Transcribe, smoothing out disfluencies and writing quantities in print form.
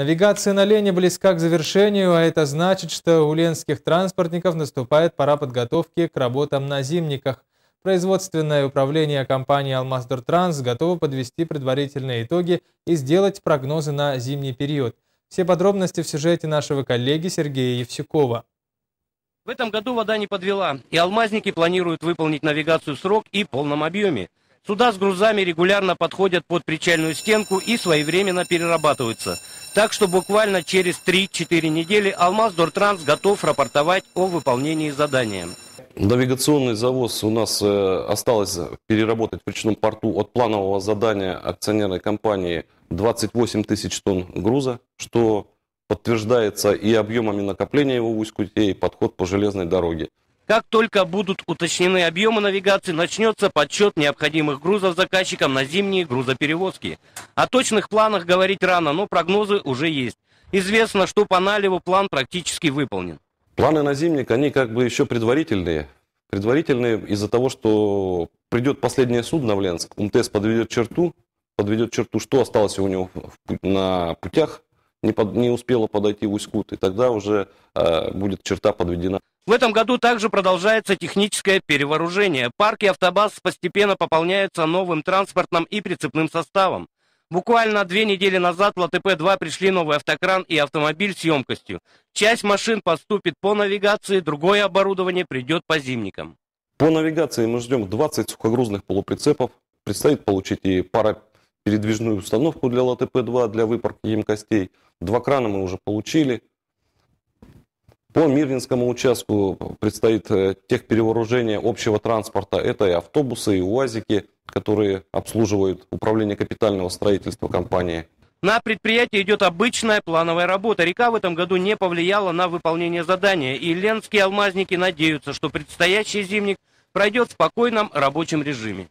Навигация на Лене близка к завершению, а это значит, что у ленских транспортников наступает пора подготовки к работам на зимниках. Производственное управление компании «Алмаздортранс» готово подвести предварительные итоги и сделать прогнозы на зимний период. Все подробности в сюжете нашего коллеги Сергея Евсюкова. В этом году вода не подвела, и алмазники планируют выполнить навигацию в срок и в полном объеме. Суда с грузами регулярно подходят под причальную стенку и своевременно перерабатываются. Так что буквально через 3-4 недели «Алмаздортранс» готов рапортовать о выполнении задания. Навигационный завоз у нас осталось переработать в речном порту от планового задания акционерной компании 28 тысяч тонн груза, что подтверждается и объемами накопления его в Усть-Куте, и подход по железной дороге. Как только будут уточнены объемы навигации, начнется подсчет необходимых грузов заказчикам на зимние грузоперевозки. О точных планах говорить рано, но прогнозы уже есть. Известно, что по наливу план практически выполнен. Планы на зимник, они как бы еще предварительные. Предварительные из-за того, что придет последнее судно в Ленск, МТС подведет черту, что осталось у него на путях, не успело подойти в Усть-Кут, и тогда уже будет черта подведена. В этом году также продолжается техническое перевооружение. Парки автобаз постепенно пополняются новым транспортным и прицепным составом. Буквально 2 недели назад в ЛТП-2 пришли новый автокран и автомобиль с емкостью. Часть машин поступит по навигации, другое оборудование придет по зимникам. По навигации мы ждем 20 сухогрузных полуприцепов. Предстоит получить и паропередвижную установку для ЛТП-2 для выпарки емкостей. 2 крана мы уже получили. По Мирнинскому участку предстоит техперевооружение общего транспорта. Это и автобусы, и УАЗики, которые обслуживают управление капитального строительства компании. На предприятии идет обычная плановая работа. Река в этом году не повлияла на выполнение задания. И ленские алмазники надеются, что предстоящий зимник пройдет в спокойном рабочем режиме.